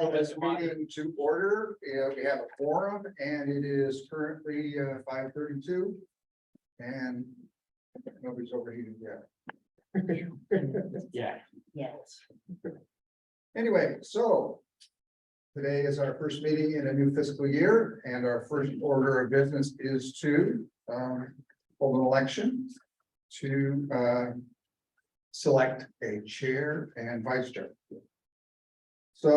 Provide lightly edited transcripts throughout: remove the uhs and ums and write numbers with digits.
call this meeting to order. We have a quorum and it is currently 5:32. And nobody's overheated yet. Yeah. Yes. Anyway, so today is our first meeting in a new fiscal year, and our first order of business is to hold an election to select a chair and vice chair. So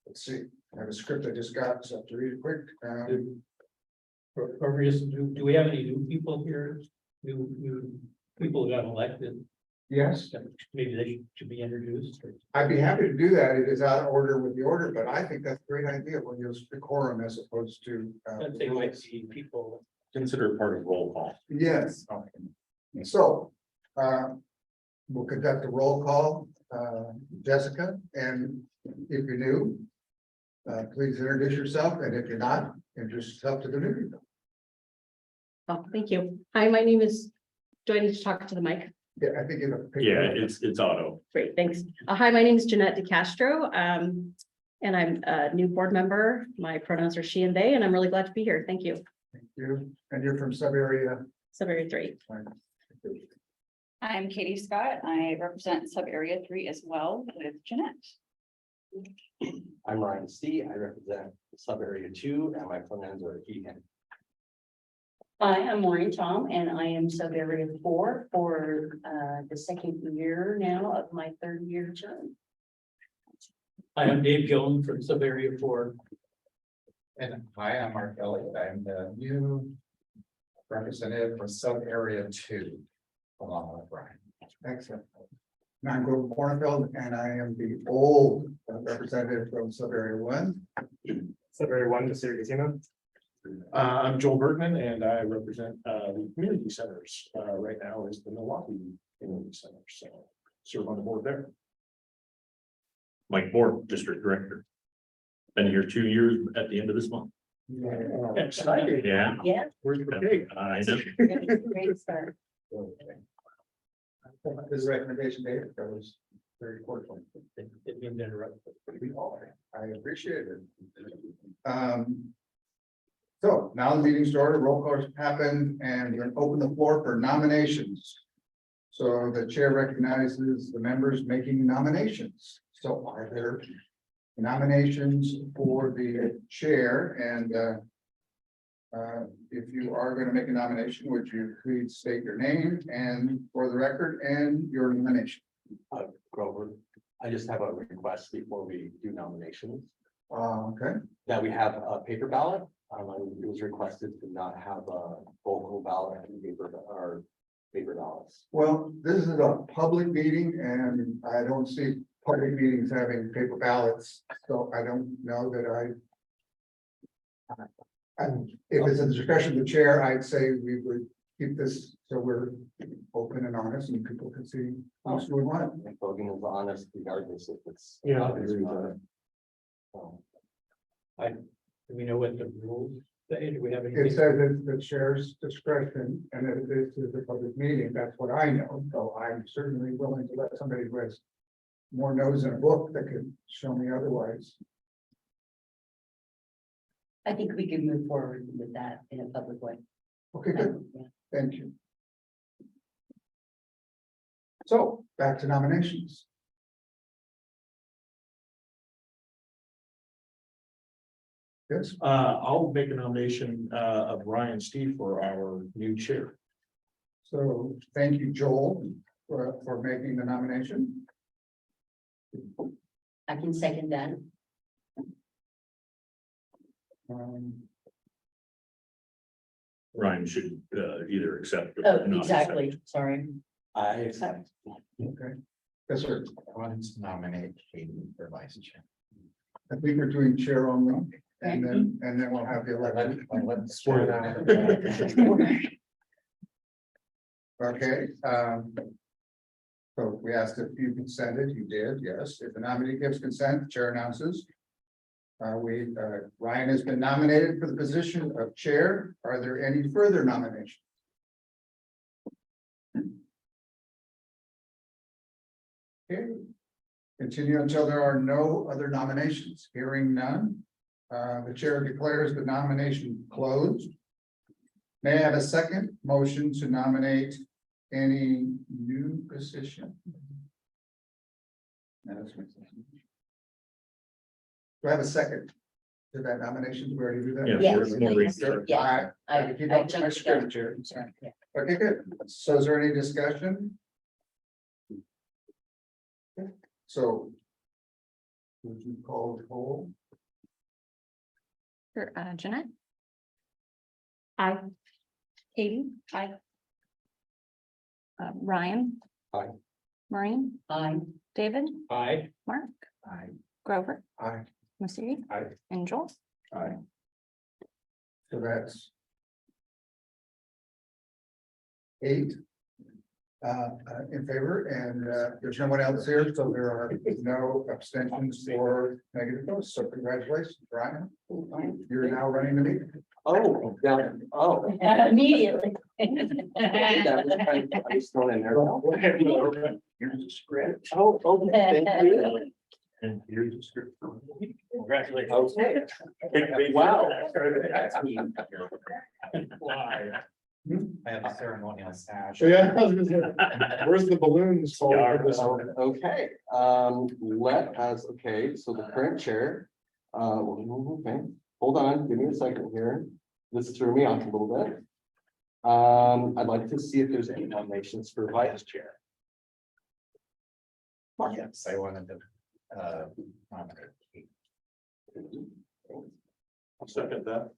let's see, I have a script I just got, so I have to read it quick. Do we have any new people here? New people who got elected? Yes, Maybe they should be introduced. I'd be happy to do that. It is out of order with the order, but I think that's a great idea. We'll use the quorum as opposed to. They might see people. Consider it part of roll call. Yes. So, we'll conduct a roll call, Jessica, and if you're new, please introduce yourself, and if you're not, introduce yourself to the new people. Oh, thank you. Hi, my name is, do I need to talk to the mic? Yeah, I think you. Yeah, it's auto. Great, thanks. Hi, my name is Jeanette DeCastro. And I'm a new board member. My pronouns are she and they, and I'm really glad to be here. Thank you. Thank you, and you're from sub area. Sub-area 3. I'm Katie Scott. I represent sub area 3 as well with Jeanette. I'm Ryan C. I represent sub area 2 and my pronouns are he, him. Hi, I'm Maureen Tom, and I am sub area 4 for the second year now of my third year term. I am Dave Gillen from sub area 4. And hi, I'm Mark Elliott. I'm the new representative for sub area 2, along with Brian. Excellent. And I'm Gordon Kornfeld, and I am the old representative from sub area 1. Sub area 1 to City Casino. I'm Joel Bergman, and I represent the community centers. Right now is the Milwaukee Community Center, so serve on the board there. Mike Moore, District Director. Been here 2 years at the end of this month. Excited. Yeah. Yeah, Where's the cake? I know. great start. His recommendation, Dave, that was very important. Didn't mean to interrupt. I appreciate it. So now the meeting started, roll calls happened, and we're gonna open the floor for nominations. So the chair recognizes the members making nominations. So are there nominations for the chair? And if you are going to make a nomination, would you please state your name and for the record and your nomination? Grover. I just have a request before we do nominations Okay, that we have a paper ballot. It was requested to not have a vocal ballot and paper ballots. well, this is a public meeting and I don't see public meetings having paper ballots, so I don't know that if it's a discussion of the chair, I'd say we would keep this so we're open and honest and people can see who's we want. And voting is honest regardless if it's. Yeah. Do we know what the rules say? Do we have It any? says it's the chair's discretion and that this is a public meeting. That's what I know. So I'm certainly willing to let somebody who has more nose in a book that could show me otherwise. I think we can move forward with that in a public way. Okay, good. Yeah. Thank you. So back to nominations. Yes, I'll make a nomination of Ryan Steve for our new chair. so thank you, Joel, for making the nomination. I can second that. Ryan should either accept. or Oh, not exactly. Sorry. I accept. Okay, yes, sir. I want to nominate Katie for vice chair. I think we're doing chair only, and then we'll have the election. Let's Swear that. Okay, so we asked if you consented, you did, yes. If the nominee gives consent, the chair announces. Ryan has been nominated for the position of chair. Are there any further nominations? Okay, continue until there are no other nominations. Hearing none, the chair declares the nomination closed. May I have a second motion to nominate any new position? Do I have a second to that nomination? Did we already do that? Yeah, Yes, Maureen. Sure. yes. All right. I Keep up with my jumped the script, gun. Chair. Yeah. Okay, good. So is there any discussion? So. Would you call the poll? Sure, Jeanette? Aye. Katie? Aye. Ryan? Aye. Maureen? Aye. David? Aye. Mark? Aye. Grover? Aye. Missy? Aye. And Joel? Aye. So that's 8 in favor, and there's no one else here, so there are no abstentions or negative votes. So congratulations, Brian. You're now running the meeting. Oh, down, oh. Immediately. That was kind of- I was thrown in there. Here's the script. Oh, okay, thank you. And here's the script. Congratulations. Okay. Wow. I have a ceremonial sash. Yeah. I was gonna say, where's the balloons? for this one? Okay, let us, okay, so the current chair, okay, hold on, give me a second here. This threw me off a little bit. I'd like to see if there's any nominations for vice chair. Yes, I wanted to, nominate Kate. I'll second that.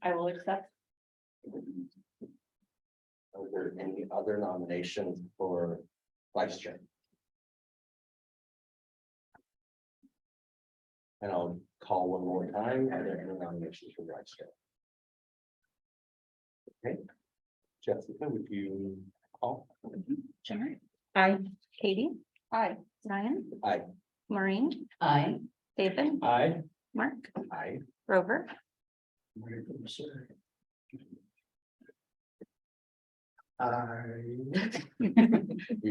I will accept. Are there any other nominations for vice chair? And I'll call one more time. Are there any nominations for vice chair? Okay. Jessica, would you call? Jeanette? Aye. Katie? Aye. Ryan? Aye. Maureen? Aye. David? Aye. Mark? Aye. Grover?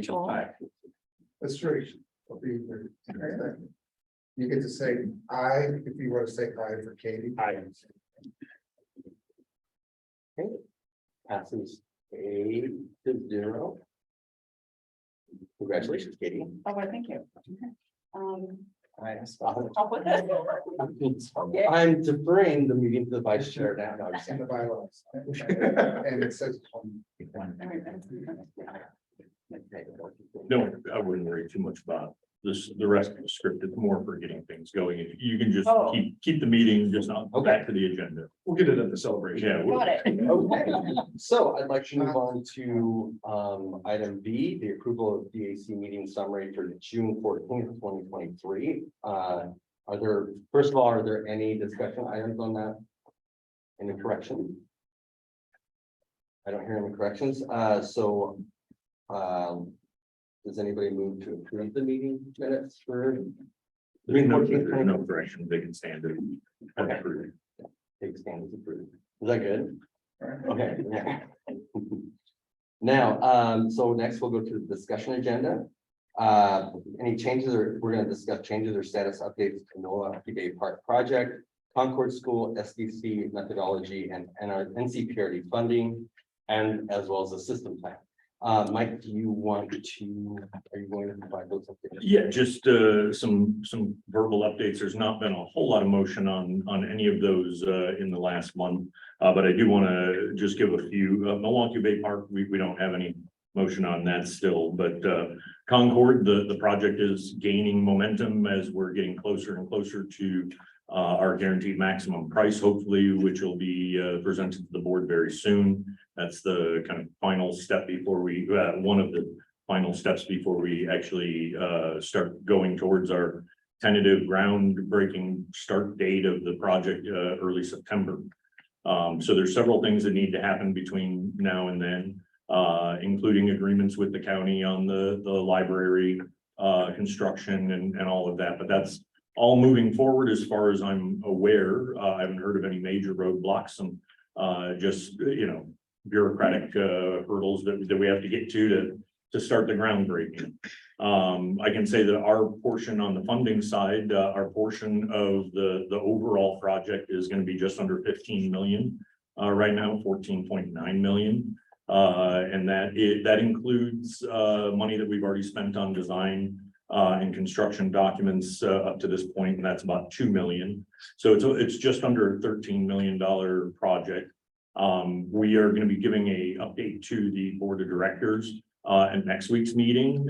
Joel? Aye. That's true. You get to say aye if you want to say aye for Katie. Aye. Okay. Passes 8-0. Congratulations, Katie. Oh, well, thank you. I I'll put that. I'm deferring the meeting to the vice chair now. No, I'm just In kidding. the bylaws. And it says. No, I wouldn't worry too much about this, the rest of the script. It's more for getting things going. If you can just Oh. keep the meeting just on Okay. back to the agenda. We'll get it at the celebration. Yeah. Got it. Okay, so I'd like to move on to item B, the approval of DAC meeting summary for June 14th, 2023. Are there, first of all, are there any discussion items on that? Any corrections? I don't hear any corrections, does anybody move to approve the meeting minutes for? There's no 14th, no correction. They can stand it. Okay. Take stand as approved. Is that good? Okay. Yeah. Now, so next we'll go to the discussion agenda. Any changes, or we're gonna discuss changes or status updates to NOAA Bay Park project, Concord School, SDC methodology, and our NCPRD funding, and as well as the system plan. Mike, do you want to, are you going to provide those updates? Yeah, just some verbal updates. There's not been a whole lot of motion on any of those in the last month. But I do want to just give a few. Milwaukee Bay Park, we don't have any motion on that still, but Concord, the project is gaining momentum as we're getting closer and closer to our guaranteed maximum price, hopefully, which will be presented to the board very soon. That's the kind of final step before we, one of the final steps before we actually start going towards our tentative groundbreaking start date of the project, early September. So there's several things that need to happen between now and then, including agreements with the county on the library construction and all of that, but that's all moving forward as far as I'm aware. I haven't heard of any major roadblocks and just, bureaucratic hurdles that we have to get to start the groundbreaking. I can say that our portion on the funding side, our portion of the overall project is going to be just under 15 million. Right now, 14.9 million. And that includes money that we've already spent on design and construction documents up to this point, and that's about 2 million. So it's just under a $13 million project. We are going to be giving a update to the board of directors at next week's meeting.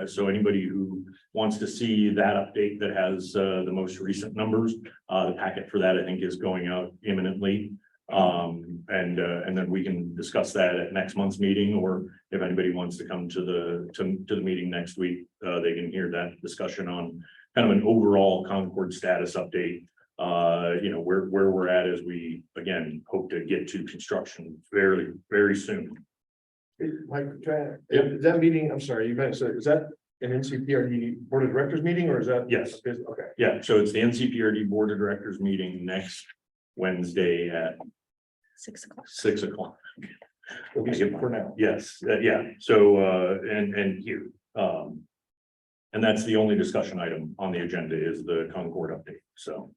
So anybody who wants to see that update that has the most recent numbers, the packet for that I think is going out imminently. And then we can discuss that at next month's meeting, or if anybody wants to come to the meeting next week, they can hear that discussion on kind of an overall Concord status update. You know, where we're at as we again hope to get to construction very, very soon. Mike, is that meeting, I'm sorry, you mentioned, is that an NCPRD board of directors meeting or is that? Yes. Okay. Yeah, so it's the NCPRD board of directors meeting next Wednesday at 6 o'clock. 6 o'clock. At least for now. Yes, yeah, so, and here, and that's the only discussion item on the agenda is the Concord update, so.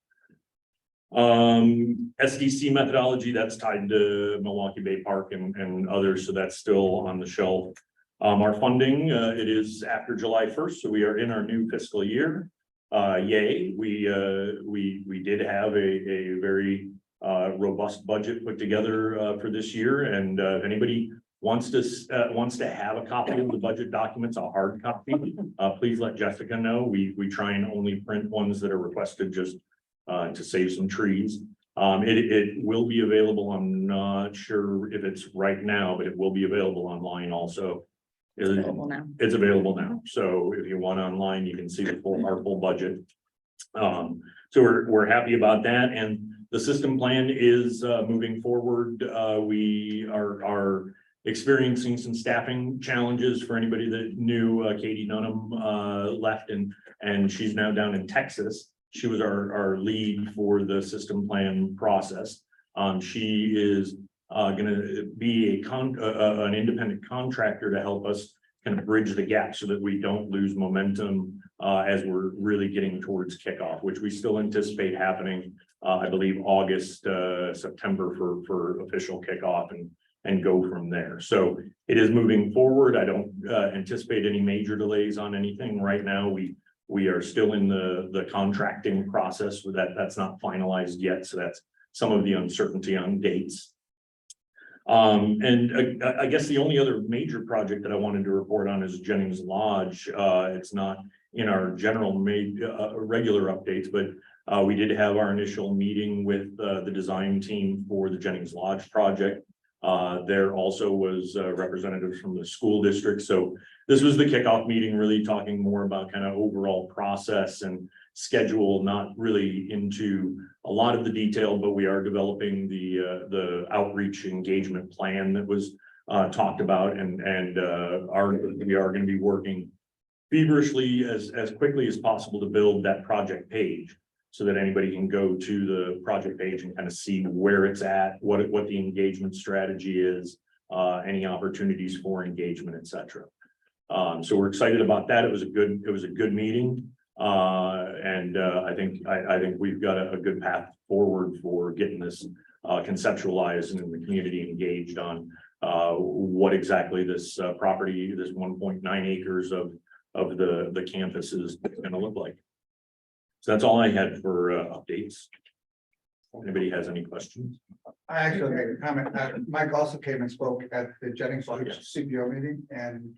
SDC methodology, that's tied to Milwaukee Bay Park and others, so that's still on the shelf. Our funding, it is after July 1st, so we are in our new fiscal year. Yay, we did have a very robust budget put together for this year, and if anybody wants to have a copy of the budget documents, a hard copy, please let Jessica know. We try and only print ones that are requested just to save some trees. It will be available. I'm not sure if it's right now, but it will be available online also. It's available now. It's available now. So if you want online, you can see our full budget. So we're happy about that. And the system plan is moving forward. We are experiencing some staffing challenges. For anybody that knew, Katie Dunham left and she's now down in Texas. She was our lead for the system plan process. She is going to be an independent contractor to help us kind of bridge the gap so that we don't lose momentum as we're really getting towards kickoff, which we still anticipate happening, I believe, August, September for official kickoff and go from there. So it is moving forward. I don't anticipate any major delays on anything right now. We are still in the contracting process with that's not finalized yet. So that's some of the uncertainty on dates. And I guess the only other major project that I wanted to report on is Jennings Lodge. It's not in our general regular updates, but we did have our initial meeting with the design team for the Jennings Lodge project. There also was representatives from the school district. So this was the kickoff meeting, really talking more about kind of overall process and schedule, not really into a lot of the detail, but we are developing the outreach engagement plan that was talked about, and we are going to be working feverishly as quickly as possible to build that project page so that anybody can go to the project page and kind of see where it's at, what the engagement strategy is, any opportunities for engagement, etc. So we're excited about that. It was a good meeting. And I think we've got a good path forward for getting this conceptualized and the community engaged on what exactly this property, this 1.9 acres of the campus is going to look like. So that's all I had for updates. If anybody has any questions? I actually made a comment. Mike also came and spoke at the Jennings Lodge CPO meeting, and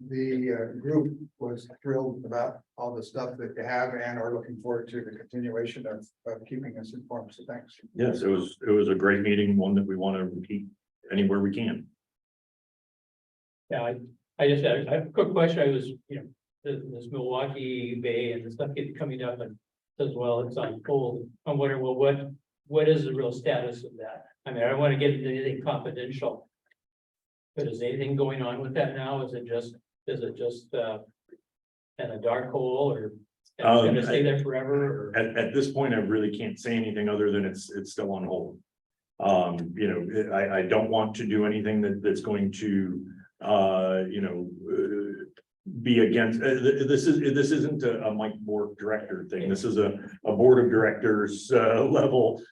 the group was thrilled about all the stuff that they have and are looking forward to the continuation of keeping us informed. So thanks. Yes, it was a great meeting, one that we want to repeat anywhere we can. Yeah, I just had a quick question. I was, this Milwaukee Bay and the stuff coming up and as well, it's on hold. I'm wondering, well, what is the real status of that? I mean, I don't want to get into anything confidential. But is anything going on with that now? Is it just in a dark hole, or it's going to stay there forever? Or? At this point, I really can't say anything other than it's still on hold. I don't want to do anything that's going to be against, this isn't a Mike board director thing. This is a board of directors, level,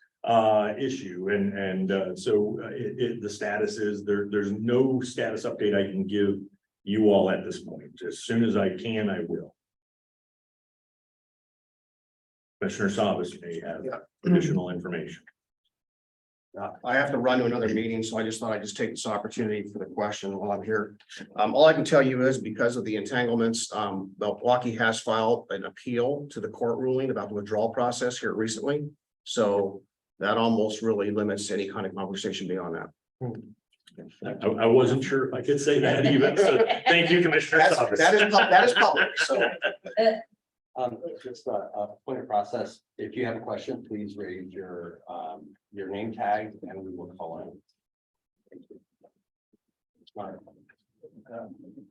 issue. So the status is there's no status update I can give you all at this point. As soon as I can, I will. Commissioner Savas may have additional information. I have to run to another meeting, so I just thought I'd just take this opportunity for the question while I'm here. All I can tell you is because of the entanglements, Milwaukee has filed an appeal to the court ruling about the withdrawal process here recently. So that almost really limits any kind of conversation beyond that. I wasn't sure if I could say that even. So thank you, Commissioner Savas. That is public, so. Just a point of process. If you have a question, please raise your name tag and we will call in.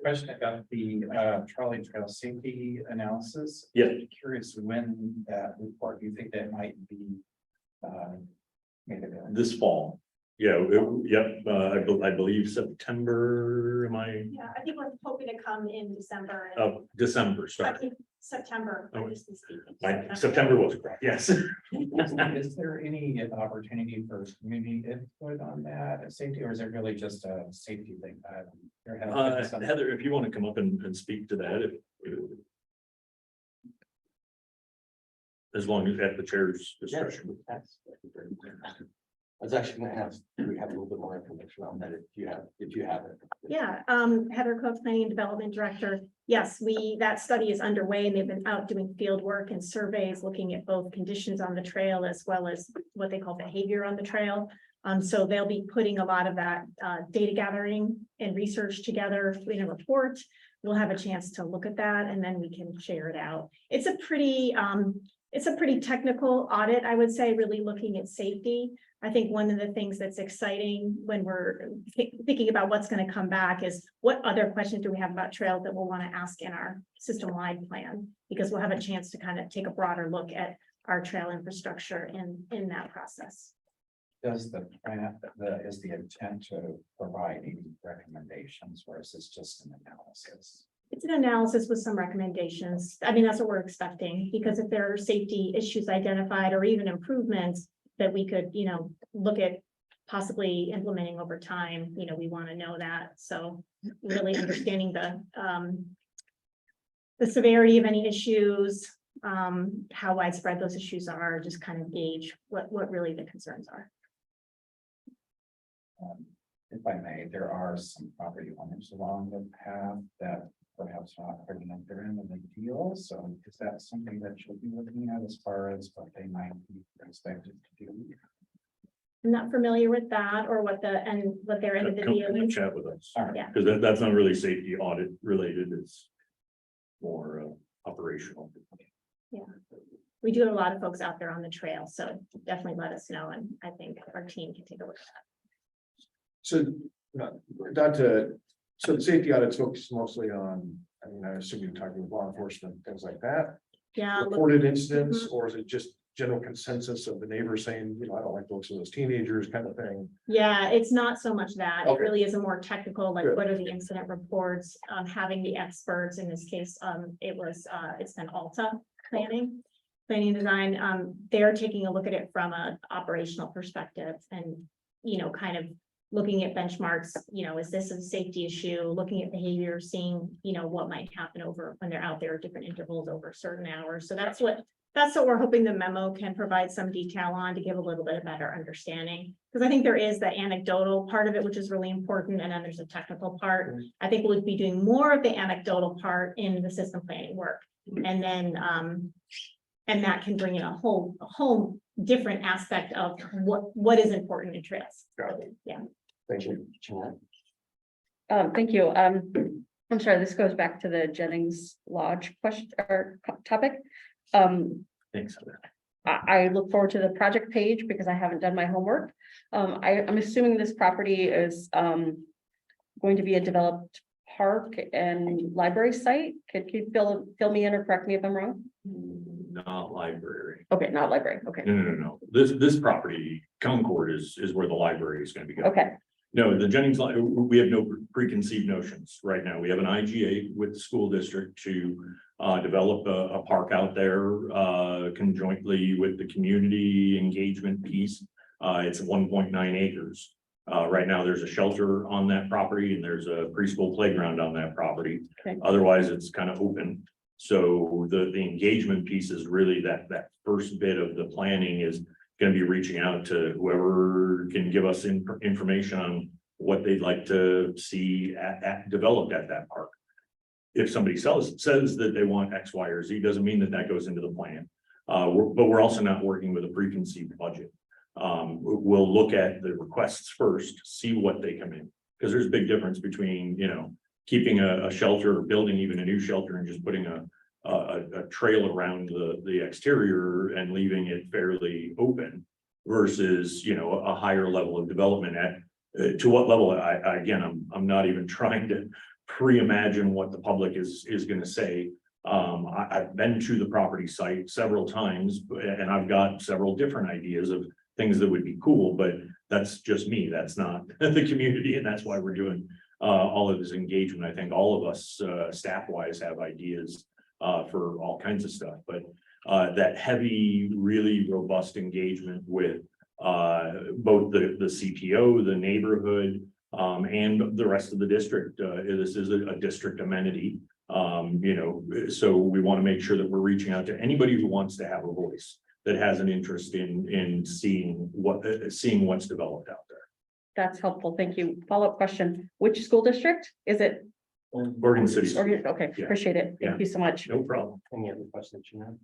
Question about the trolley trail safety analysis. Yeah. Curious when that report, do you think that might be made available? This fall. Yeah, I believe September, am I? Yeah, I think we're hoping to come in December. Oh, December, I sorry. think September. Oh, obviously speaking. September was correct, yes. Is there any opportunity for community input on that safety, or is it really just a safety thing? Heather, if you want to come up and speak to that, as long as at the chair's discretion. I was actually gonna ask, do we have a little bit more information on that if you have it? Yeah, Heather Cook, Planning and Development Director. Yes, that study is underway and they've been out doing field work and surveys, looking at both conditions on the trail as well as what they call behavior on the trail. So they'll be putting a lot of that data gathering and research together in a report. We'll have a chance to look at that and then we can share it out. It's a pretty technical audit, I would say, really looking at safety. I think one of the things that's exciting when we're thinking about what's going to come back is what other questions do we have about trails that we'll want to ask in our system-wide plan, because we'll have a chance to kind of take a broader look at our trail infrastructure in that process. Does the plan, is the intent to provide any recommendations, or is this just an analysis? It's an analysis with some recommendations. I mean, that's what we're expecting, because if there are safety issues identified or even improvements that we could, look at possibly implementing over time, we want to know that. So really understanding the severity of any issues, how widespread those issues are, just kind of gauge what really the concerns are. If I may, there are some property owners along the path that perhaps not putting up their end of the deal. So is that something that you'll be looking at as far as what they might be expected to do? I'm not familiar with that or what their end of the Come deal is. chat with us. All right. Yeah. Because that's not really safety audit related, it's more operational. Yeah, we do have a lot of folks out there on the trail, so definitely let us know, and I think our team can take a look at that. So, so the safety audits focus mostly on, I assume you're talking with law enforcement, things like that. Yeah. Reported incidents, or is it just general consensus of the neighbors saying, I don't like the looks of those teenagers kind of thing? Yeah, it's not so much that. It Okay. really is a more technical, like Good. what are the incident reports, having the experts, in this case, it's been Alta planning and design. They're taking a look at it from an operational perspective and, kind of looking at benchmarks, is this a safety issue, looking at behavior, seeing, what might happen over when they're out there at different intervals over certain hours. So that's what we're hoping the memo can provide some detail on, to give a little bit of better understanding. Because I think there is the anecdotal part of it, which is really important. And then there's a technical part. I think we'll be doing more of the anecdotal part in the system planning work. And then, and that can bring in a whole different aspect of what is important in trails. Yeah. Thank you. Jeanette? Thank you. I'm sorry, this goes back to the Jennings Lodge question or topic. Thanks. I look forward to the project page because I haven't done my homework. I'm assuming this property is going to be a developed park and library site. Could you fill me in or correct me if I'm wrong? Not library. Okay, not library. Okay. No. This property, Concord is where the library is going to be going. Okay. No, the Jennings line, we have no preconceived notions right now. We have an IGA with the school district to develop a park out there conjointly with the community engagement piece. It's 1.9 acres. Right now, there's a shelter on that property and there's a preschool playground on that property. Okay. Otherwise, it's kind of open. So the engagement piece is really that first bit of the planning is going to be reaching out to whoever can give us information on what they'd like to see developed at that park. If somebody says that they want X, Y, or Z, doesn't mean that goes into the plan. But we're also not working with a preconceived budget. We'll look at the requests first, see what they come in, because there's a big difference between, keeping a shelter or building even a new shelter and just putting a trail around the exterior and leaving it fairly open versus, a higher level of development to what level. I'm not even trying to pre-imagine what the public is going to say. I've been to the property site several times and I've got several different ideas of things that would be cool, but that's just me. That's not the community. And that's why we're doing all of this engagement. I think all of us staff wise have ideas for all kinds of stuff, but that heavy, really robust engagement with both the CPO, the neighborhood, and the rest of the district. This is a district amenity. So we want to make sure that we're reaching out to anybody who wants to have a voice, that has an interest in seeing what's developed out there. That's helpful. Thank you. Follow-up question. Which school district? Is it? Oregon City. Okay, Yeah. appreciate it. Thank you so much. No problem. Any other questions you have?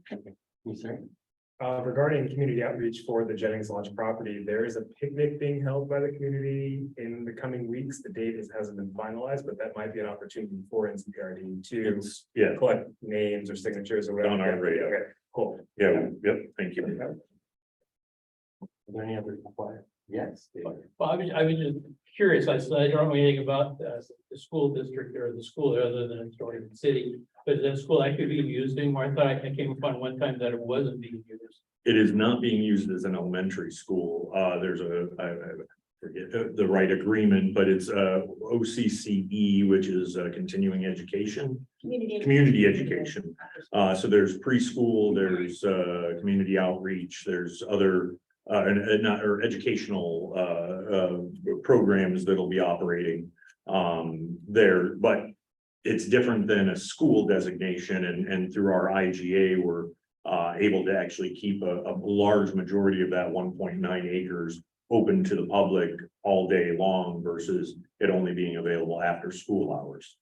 Good. You, sir? Regarding community outreach for the Jennings Lodge property, there is a picnic being held by the community in the coming weeks. The date hasn't been finalized, but that might be an opportunity for NCPRD to collect names or signatures or whatever. On our radar. Okay, cool. Yeah, yep, thank you. Are there any other required? Yes. David. Well, I was just curious. I don't know anything about the school district or the school other than it's Oregon City. But is that school actually being used anymore? I thought I came upon one time that it wasn't being used. It is not being used as an elementary school. There's I forget the right agreement, but it's OCCE, which is continuing education, community education. So there's preschool, there's community outreach, there's other or educational programs that'll be operating there, but it's different than a school designation, and through our IGA, we're able to actually keep a large majority of that 1.9 acres open to the public all day long versus it only being available after school hours.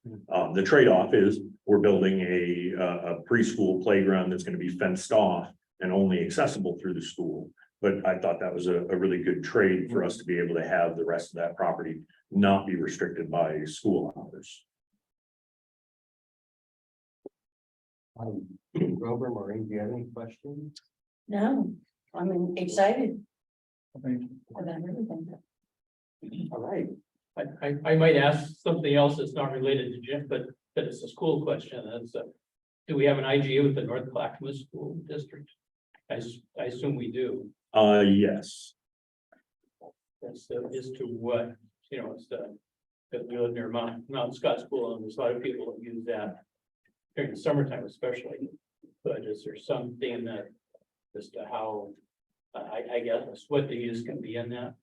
The trade-off is we're building a preschool playground that's going to be fenced off and only accessible through the school. But I thought that was a really good trade for us to be able to have the rest of that property not be restricted by school hours. Grover, Maureen, do you have any questions? No, I'm excited Thank you. about everything. All right. I might ask something else that's not related to Jim, but it's a school question. That's do we have an IGA with the North Clackamas School District? I assume we do. Yes. As to what, it's that we live near Mount Scott School, and there's a lot of people that use that during the summertime especially. But is there something that as to how, I guess what the use can be in that?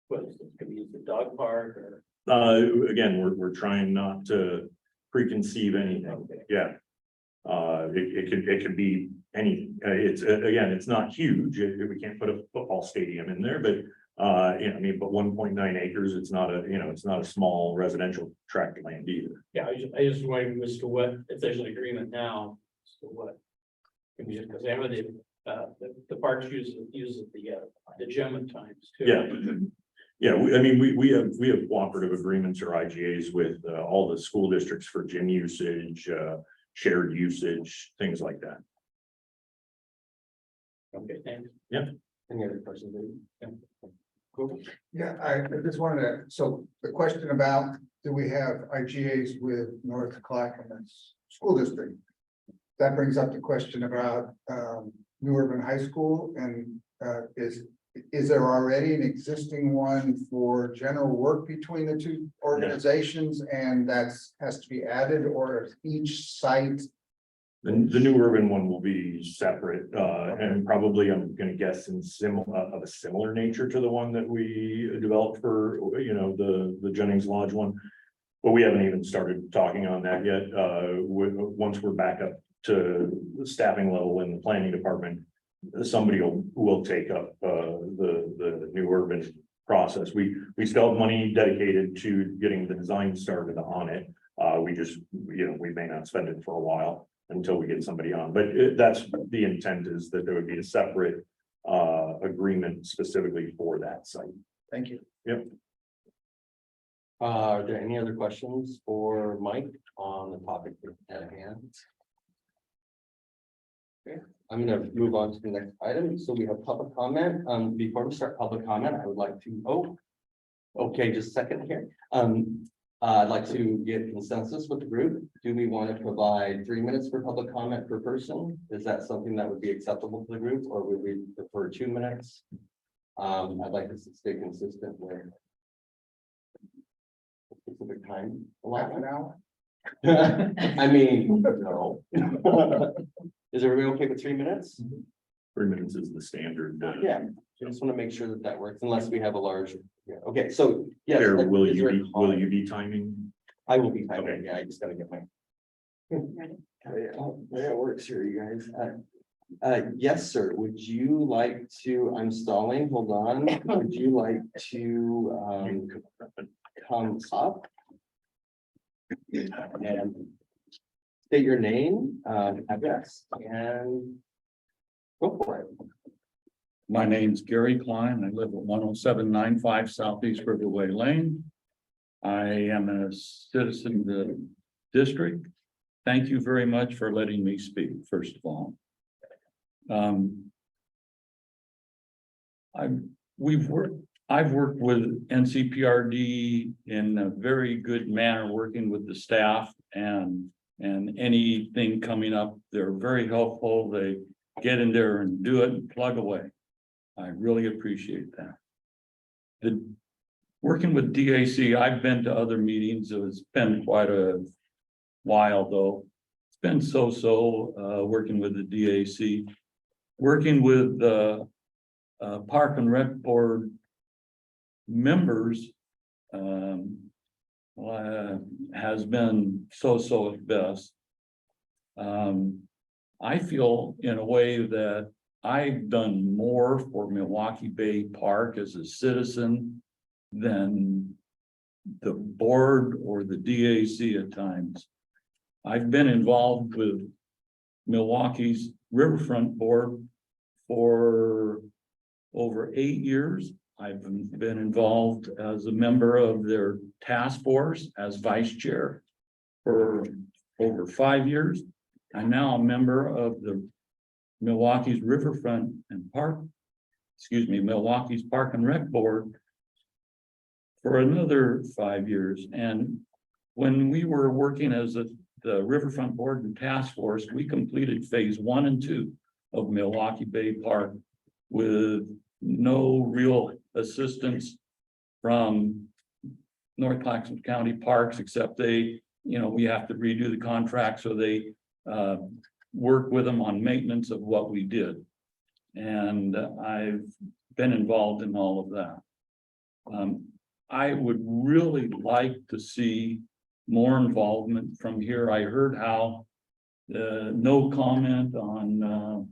What is it, could be used as a dog park or? Again, we're trying not to preconceive anything. Okay. Yeah. It could be any, it's not huge. We can't put a football stadium in there, but but 1.9 acres, it's not a small residential tract of land either. Yeah, I just wondering as to what, if there's an agreement now, as to what. Because I know the parks uses the gym at times too. Yeah. Yeah, we have cooperative agreements or IGAs with all the school districts for gym usage, shared usage, things like that. Okay, thanks. Any other questions? Grover? Yeah, I just wanted to, so the question about, do we have IGAs with North Clackamas School District? That brings up the question about New Urban High School, and is is there already an existing one for general work between the two organizations and has to be added, or is each site? The new urban one will be separate, and probably, I'm gonna guess, of a similar nature to the one that we developed for, the Jennings Lodge one. But we haven't even started talking on that yet. Once we're back up to the staffing level in the planning department, somebody will take up the new urban process. We still have money dedicated to getting the design started on it. We just, we may not spend it for a while until we get somebody on, but that's the intent, is that there would be a separate agreement specifically for that site. Thank you. Yep. Are there any other questions for Mike on the topic at hand? Okay, I'm gonna move on to the next item. So we have public comment. Before we start public comment, I would like to, okay, just a second here. I'd like to get consensus with the group. Do we want to provide 3 minutes for public comment per person? Is that something that would be acceptable to the group, or would we prefer 2 minutes? I'd like to stay consistent with specific time. Half an hour? I mean, no. Is everybody okay with 3 minutes? 3 minutes is the standard. Yeah, I just want to make sure that that works, unless we have a large, yeah, okay, so, yes. Here, is will there a you comment? be timing? I will be timing, Okay. yeah, I just gotta get my. Ready? Yeah, it works here, you guys. Yes, sir, would you like to, I'm stalling, hold on, would you like to, come up? And state your name, address, and go for it. My name's Gary Klein. I live at 10795 Southeast Riverway Lane. I am a citizen of the district. Thank you very much for letting me speak, first of all. I've worked with NCPRD in a very good manner, working with the staff and anything coming up. They're very helpful. They get in there and do it and plug away. I really appreciate that. Working with DAC, I've been to other meetings. It's been quite a while though. It's been so-so working with the DAC. Working with the Park and Rec Board members has been so-so at best. I feel in a way that I've done more for Milwaukee Bay Park as a citizen than the board or the DAC at times. I've been involved with Milwaukee's Riverfront Board for over 8 years. I've been involved as a member of their task force as vice chair for over 5 years. I'm now a member of the Milwaukee's Riverfront and Park, Milwaukee's Park and Rec Board for another 5 years. And when we were working as the Riverfront Board and Task Force, we completed phase 1 and 2 of Milwaukee Bay Park with no real assistance from North Clackamas County Parks, except we have to redo the contract, so they work with them on maintenance of what we did. And I've been involved in all of that. I would really like to see more involvement from here. I heard how no comment on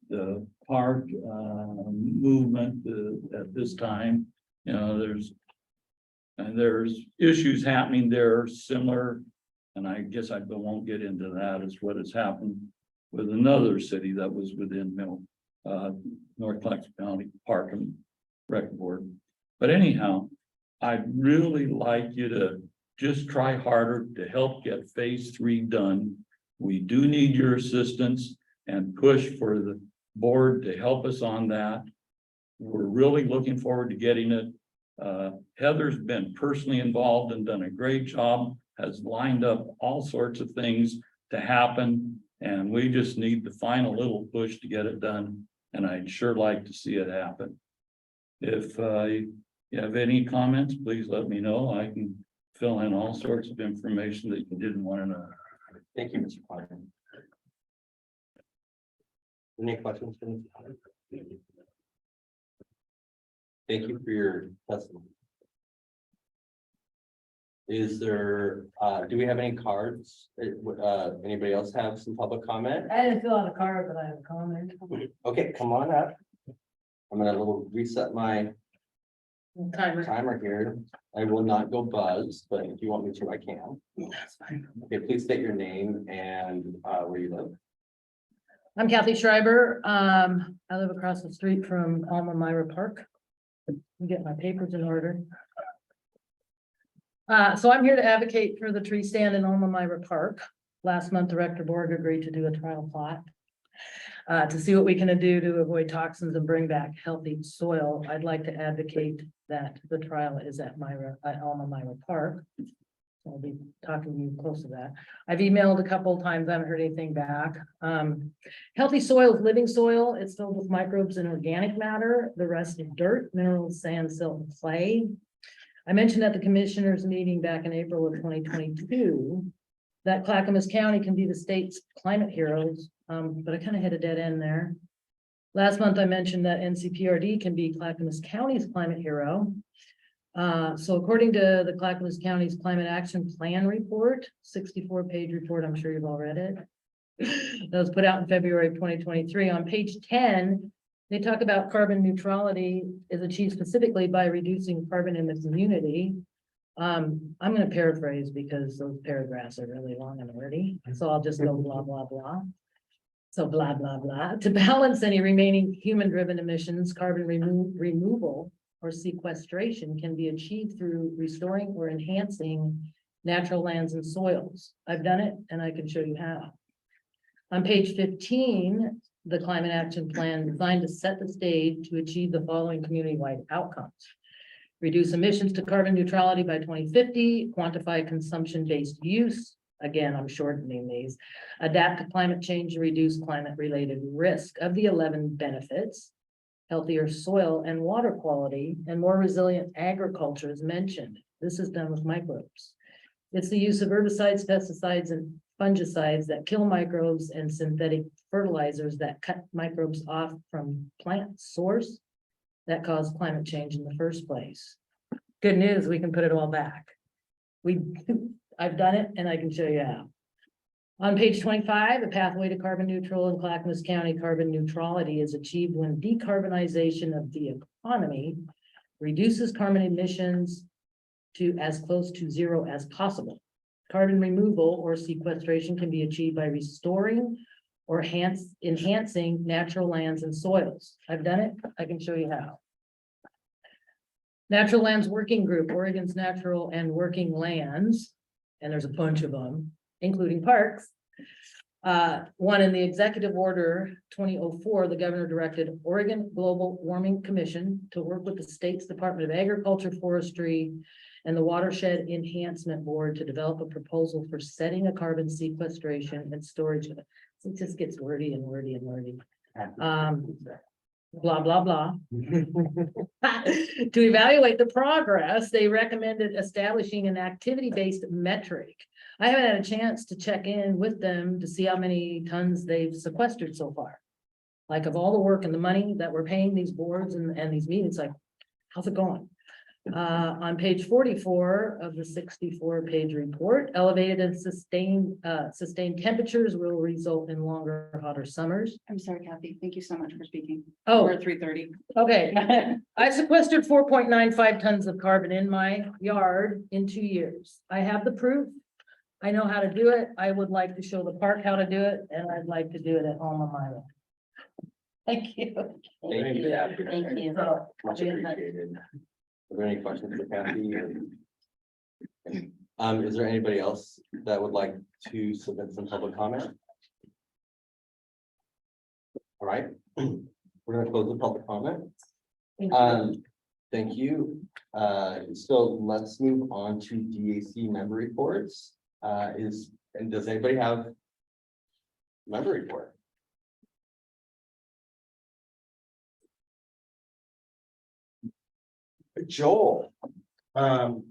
the park movement at this time. There's issues happening there similar, and I guess I won't get into that, as what has happened with another city that was within North Clackamas County Park and Rec Board. But anyhow, I'd really like you to just try harder to help get phase 3 done. We do need your assistance and push for the board to help us on that. We're really looking forward to getting it. Heather's been personally involved and done a great job, has lined up all sorts of things to happen, and we just need the final little push to get it done. And I'd sure like to see it happen. If you have any comments, please let me know. I can fill in all sorts of information that you didn't want to know. Thank you, Mr. Potter. Any questions? For Mr. Potter? Thank you for your testimony. Is there, do we have any cards? Anybody else have some public comment? I didn't fill out a card, but I have a comment. Okay, come on up. I'm gonna reset my timer here. I will not go buzz, but if you want me to, I can. That's fine. Okay, please state your name and where you live. I'm Kathy Schreiber. I live across the street from Alma Myra Park. Get my papers in order. So I'm here to advocate for the tree stand in Alma Myra Park. Last month, Director Borg agreed to do a trial plot to see what we can do to avoid toxins and bring back healthy soil. I'd like to advocate that the trial is at Alma Myra Park. I'll be talking to you close to that. I've emailed a couple of times, I haven't heard anything back. Healthy soil is living soil. It's filled with microbes and organic matter. The rest is dirt, minerals, sand, silt, and clay. I mentioned at the commissioners meeting back in April of 2022 that Clackamas County can be the state's climate heroes, but I kind of hit a dead end there. Last month, I mentioned that NCPRD can be Clackamas County's climate hero. So according to the Clackamas County's Climate Action Plan report, 64-page report, I'm sure you've all read it. That was put out in February of 2023. On page 10, they talk about carbon neutrality is achieved specifically by reducing carbon in the community. I'm going to paraphrase because those paragraphs are really long and wordy. So I'll just go blah, blah, blah. So blah, blah, blah. To balance any remaining human-driven emissions, carbon removal or sequestration can be achieved through restoring or enhancing natural lands and soils. I've done it and I can show you how. On page 15, the Climate Action Plan designed to set the stage to achieve the following community-wide outcomes. Reduce emissions to carbon neutrality by 2050, quantify consumption-based use. Again, I'm shortening these. Adapt to climate change and reduce climate-related risk. Of the 11 benefits, healthier soil and water quality and more resilient agriculture is mentioned. This is done with microbes. It's the use of herbicides, pesticides, and fungicides that kill microbes and synthetic fertilizers that cut microbes off from plant source that caused climate change in the first place. Good news, we can put it all back. I've done it and I can show you how. On page 25, a pathway to carbon neutral in Clackamas County. Carbon neutrality is achieved when decarbonization of the economy reduces carbon emissions to as close to zero as possible. Carbon removal or sequestration can be achieved by restoring or enhancing natural lands and soils. I've done it. I can show you how. Natural Lands Working Group, Oregon's Natural and Working Lands, and there's a bunch of them, including parks. One in the Executive Order 2004, the governor directed Oregon Global Warming Commission to work with the state's Department of Agriculture, Forestry, and the Watershed Enhancement Board to develop a proposal for setting a carbon sequestration and storage. It just gets wordy and wordy and wordy. Blah, blah, blah. To evaluate the progress, they recommended establishing an activity-based metric. I haven't had a chance to check in with them to see how many tons they've sequestered so far. Like of all the work and the money that we're paying these boards and these meetings, like, how's it going? On page 44 of the 64-page report, elevated and sustained temperatures will result in longer, hotter summers. I'm sorry, Kathy. Thank you so much for speaking. Oh, We're at 3:30. okay. I sequestered 4.95 tons of carbon in my yard in 2 years. I have the proof. I know how to do it. I would like to show the park how to do it, and I'd like to do it at Alma Myra. Thank you. Thank you. Thank you. Much appreciated. Are there any questions for Kathy? Is there anybody else that would like to submit some public comment? All right, we're gonna close the public comment. Thank you. So let's move on to DAC member reports. Does anybody have member report? Joel, Our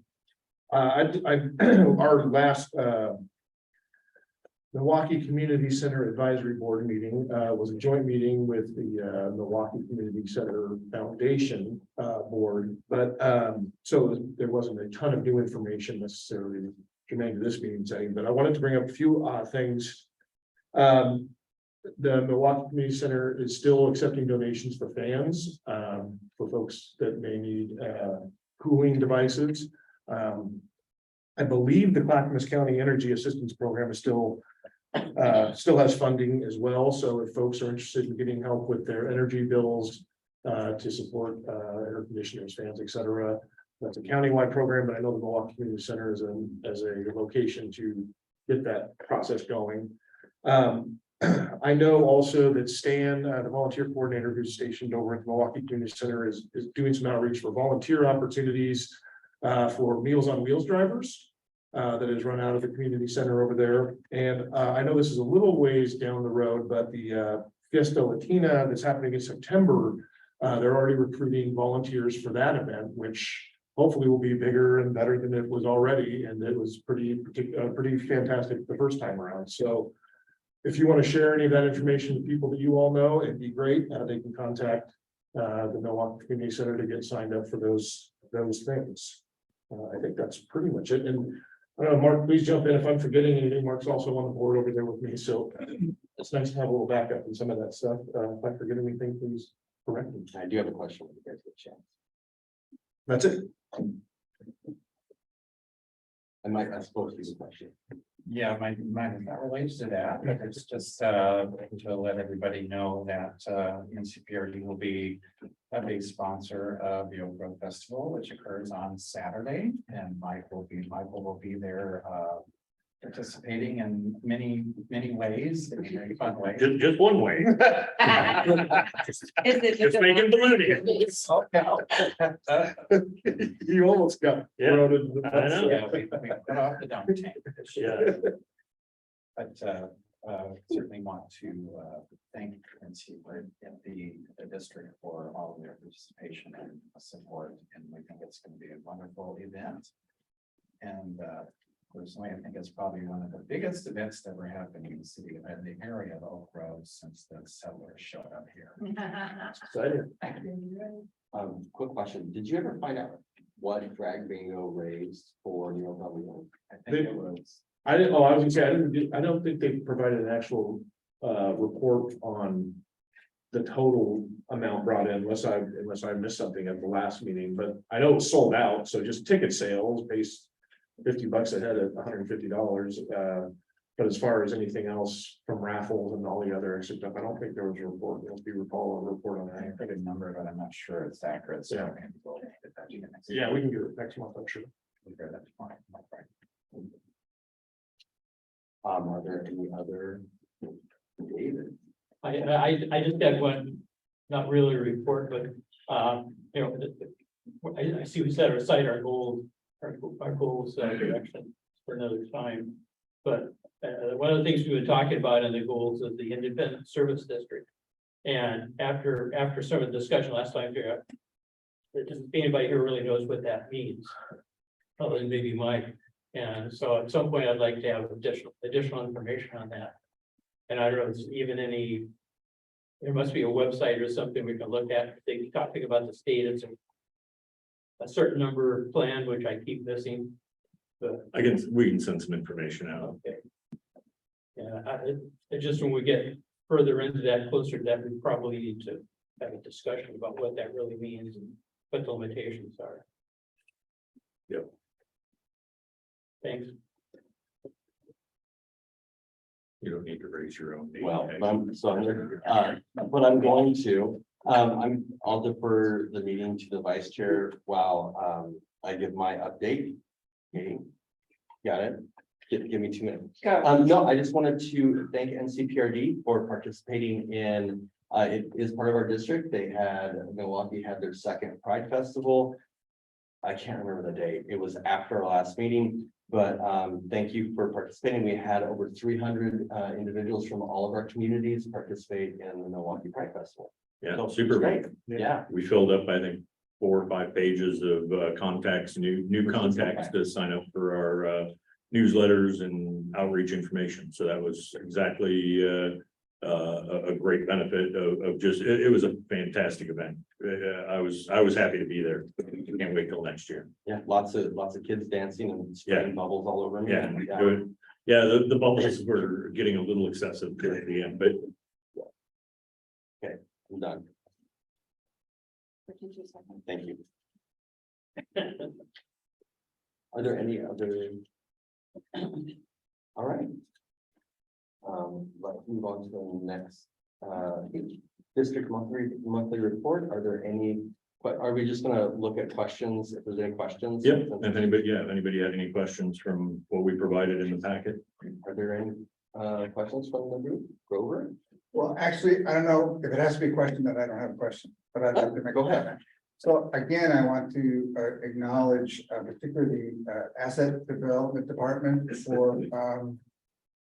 last, Milwaukee Community Center Advisory Board meeting, was a joint meeting with the, Milwaukee Community Center Foundation, board. But, so there wasn't a ton of new information necessarily germane to this meeting setting, but I wanted to bring up a few, things. The Milwaukee Community Center is still accepting donations for fans, for folks that may need, cooling devices. I believe the Clackamas County Energy Assistance Program is still has funding as well. So if folks are interested in getting help with their energy bills, to support, air conditioners, fans, et cetera, that's a countywide program, but I know the Milwaukee Community Center is as a location to get that process going. I know also that Stan, the volunteer coordinator who's stationed over at the Milwaukee Community Center is doing some outreach for volunteer opportunities for Meals on Wheels drivers that is run out of the community center over there. And I know this is a little ways down the road, but the Fiesta Latina that's happening in September, they're already recruiting volunteers for that event, which hopefully will be bigger and better than it was already. And it was pretty fantastic the first time around. So if you want to share any of that information with people that you all know, it'd be great. They can contact the Milwaukee Community Center to get signed up for those things. I think that's pretty much it. And I don't know, Mark, please jump in if I'm forgetting anything. Mark's also on the board over there with me, so it's nice to have a little backup in some of that stuff. If I forget anything, please correct me. I do have a question when you guys get a chance. That's it. I suppose he's a question. Yeah, mine that relates to that. It's just to let everybody know that NCPRD will be a big sponsor of the Oak Grove Festival, which occurs on Saturday, and Michael will be there participating in many ways, in very fun ways. Just one way. Just making balloonies. You almost got thrown into the I know. Yeah, we got off the dump tank. Yeah. But certainly want to thank NCPRD and the district for all of their participation and support, and we think it's going to be a wonderful event. And personally, I think it's probably one of the biggest events that ever happened in the city and the area of Oak Grove since the settlers showed up here. Quick question. Did you ever find out what drag bingo raised for Neil W? I think it was. I didn't. Oh, I was gonna say I don't think they provided an actual report on the total amount brought in unless I missed something at the last meeting. But I know it was sold out. So just ticket sales based $50 a head at $150. But as far as anything else from raffles and all the other extra stuff, I don't think there was a report. If you recall a report on I that. think a number, but I'm not sure it's accurate. So Yeah. maybe we'll get that next Yeah, week. we can do it next month, I'm sure. We'll get that tomorrow. Right. Are there any other? David? I just had one, not really a report, but, you know, I see we set aside our goals, direction for another time. But one of the things we were talking about in the goals is the independent service district. And after some of the discussion last time, anybody here really knows what that means. Other than maybe Mike. And so at some point, I'd like to have additional information on that. And I don't know, if it's even there must be a website or something we can look at. They talking about the state, it's a certain number planned, which I keep missing. But We can send some information out. okay. Yeah, it just when we get further into that, closer to that, we probably need to have a discussion about what that really means and what the limitations are. Yep. Thanks. You don't need to raise your own. name. Well, but I'm going to, I'll defer the meeting to the vice chair while, I give my update. Okay. Got it? Give me 2 minutes. No, I just wanted to thank NCPRD for participating in, it is part of our district. Milwaukee had their second Pride Festival. I can't remember the date. It was after our last meeting, but thank you for participating. We had over 300 individuals from all of our communities participate in the Milwaukee Pride Festival. Yeah, So, super great. great. Yeah. We filled up, I think, 4 or 5 pages of contacts, new contacts to sign up for our newsletters and outreach information. So that was exactly a great benefit of just, it was a fantastic event. I was happy to be there. Can't wait till next year. Yeah, lots of kids dancing and spraying bubbles all over me. Yeah, good. Yeah, the bubbles were getting a little excessive at the end, but I'm done. Thank you. Are there any other? All right. Let's move on to the next, district monthly report. Are there any, but are we just gonna look at questions? If there's any questions? yeah, if anybody had any questions from what we provided in the packet. Are there any, questions from the group? Grover? Well, actually, I don't know if it has to be a question that I don't have a question, but I'd like to make a Go ahead. comment. So again, I want to acknowledge particularly the asset development department for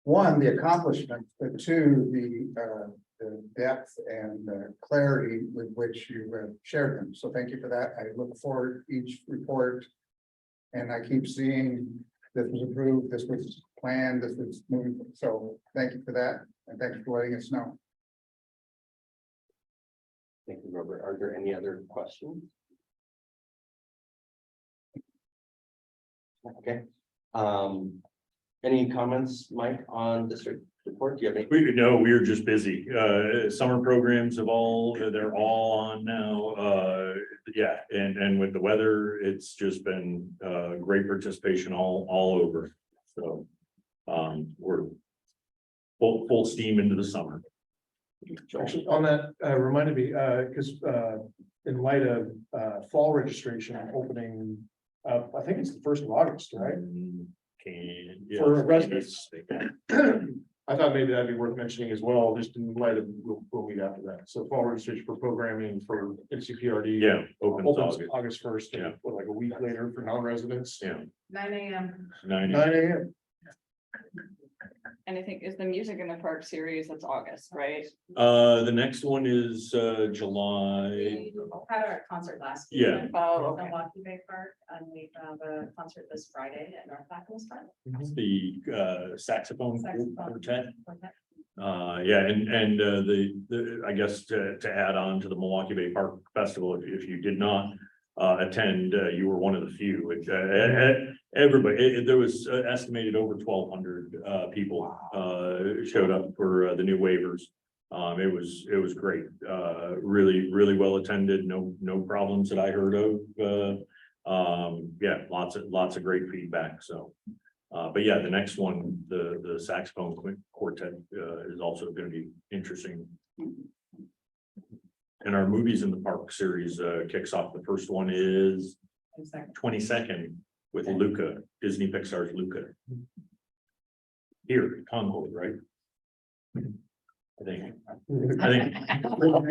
one, the accomplishment, but two, the depth and the clarity with which you shared them. So thank you for that. I look forward to each report. And I keep seeing this was approved, this was planned, this was moving. So thank you for that. And thank you for letting us know. Thank you, Robert. Are there any other questions? Okay. Any comments, Mike, on district report? Do you have any? We were just busy. Summer programs they're all on now. Yeah, and with the weather, it's just been great participation all over. So we're full steam into the summer. Actually, on that, reminded me, because in light of fall registration opening up, I think it's the 1st of August, right? For residents. I thought maybe that'd be worth mentioning as well, just in light of we'll meet after that. So fall registration for programming for NCPRD. Yeah, opens August 1st, Yeah. what, like a week later for non-residents? Yeah. 9 a.m. 9 a.m. And I think is the Music in the Park series, that's August, right? The next one is July. We had our concert last week. Yeah. Oh, okay. Milwaukee Bay Park, and we have a concert this Friday at North Bacchus Park. The saxophone Saxophone. quartet. Yeah, and the I guess to add on to the Milwaukee Bay Park Festival, if you did not attend, you were one of the few. Everybody, there was estimated over 1,200 people showed up for the new waivers. It was great, really well attended. No problems that I heard of. Yeah, lots of great feedback. So, but yeah, the next one, the saxophone quartet is also going to be interesting. And our Movies in the Park series kicks off. The first one is 22nd with Luca, Disney Pixar's Luca. Here, Concord, right? I think. Go to our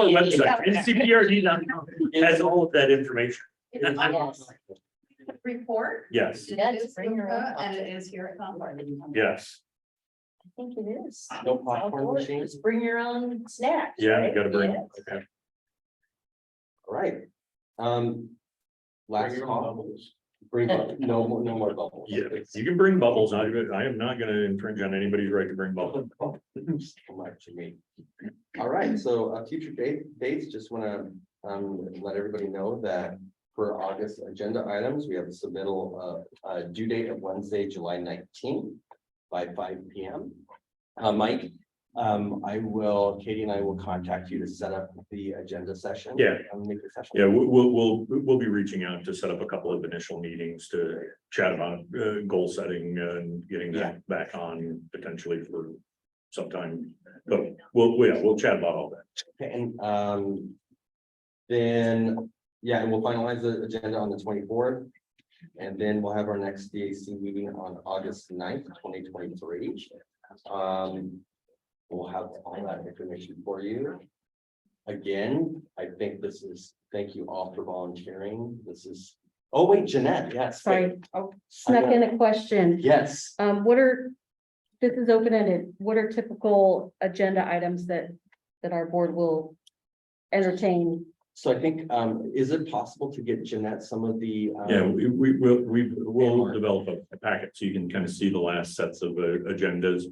website, NCPRD.com has all of that information. Report. Yes, It is Luca, and it is here at Concord. yes, I think it is. No popcorn machine? Just bring your own snacks. yeah, right? you gotta bring, Yes. okay. All right. Last call. No more bubbles. Yeah, you can bring bubbles. I am not gonna infringe on anybody's right to bring bubbles. So much to me. All right, so future dates, just wanna let everybody know that for August agenda items, we have a submittal due date of Wednesday, July 19th by 5 p.m. Mike, Katie and I will contact you to set up the agenda session. Yeah. Make the session. Yeah, we'll be reaching out to set up a couple of initial meetings to chat about goal setting and getting that back on potentially for some time. But we'll chat about all that. Okay, and then, and we'll finalize the agenda on the 24th. And then we'll have our next DAC meeting on August 9th, 2023. We'll have all that information for you. Again, I think thank you all for volunteering. Oh, wait, Jeanette, yes. Sorry, I snuck in a question. Yes. This is open-ended. What are typical agenda items that our board will entertain So I think, is it possible to get Jeanette some of the? Yeah, we'll develop a packet so you can kind of see the last sets of agendas.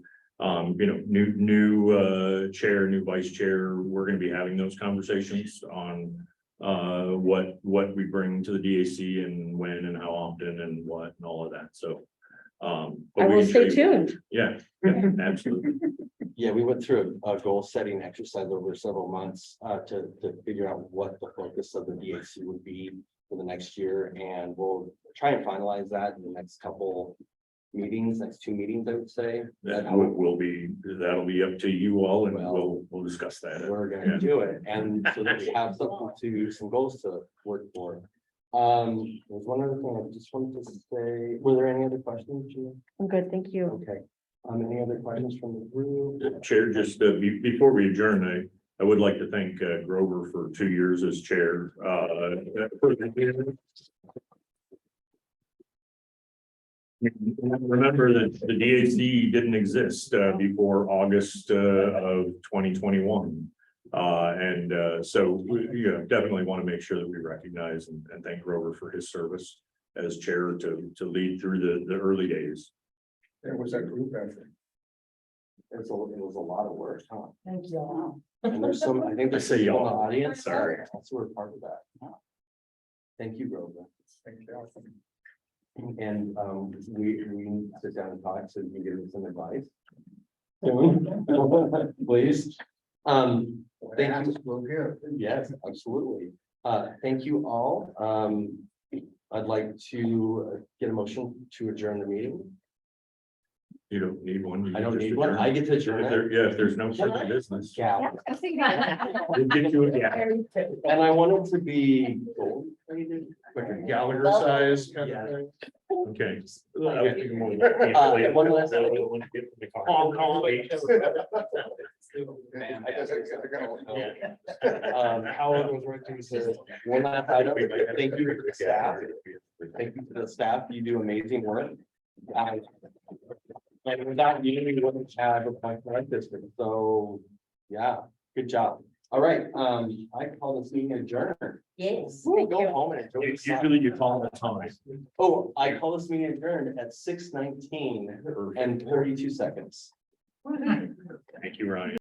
New chair, new vice chair, we're gonna be having those conversations on what we bring to the DAC and when and how often and what and all of that, so. But I we will can stay show you- tuned. Yeah, absolutely. Yeah, we went through a goal setting exercise over several months to figure out what the focus of the DAC would be for the next year. And we'll try and finalize that in the next couple meetings, next 2 meetings, I would say. That'll be up to you all and Well, we'll discuss that. We're gonna do it, and so that we have some goals to work for. There's one other thing I just wanted to say, were there any other questions, Gina? I'm good, thank you. Okay, any other questions from the group? Chair, just before we adjourn, I would like to thank Grover for 2 years as chair. Remember that the DAC didn't exist before August of 2021. So we definitely want to make sure that we recognize and thank Grover for his service as chair to lead through the early days. There was that group effort. It was a lot of work, huh? Thank you. And there's some, I think there's I say people in the y'all. audience. Sorry. Also were part of that. Thank you, Grover. Thank you. And we need to sit down and talk so you can give us some advice. Please. Thank you. We'll give. Yes, absolutely. Thank you all. I'd like to get a motion to adjourn the meeting. You don't need one. you I don't just need one. adjourn. I get to adjourn it. Yeah, if there's no further business. Yeah. We'll get you a gap. And I want it to be gold plated. Like a Gallagher size kind Yeah. of thing. Okay. One last thing. Hong Kong. Howard was working to one last item. Thank you to the staff. Thank you to the staff. You do amazing work. And without you, we wouldn't have a point like this. So, yeah, good job. All right, I call this meeting adjourned. Yes. We'll go home and enjoy the sun. Usually you call the time. Oh, I call this meeting adjourned at 6:19 and 32 seconds. Thank you, Ryan.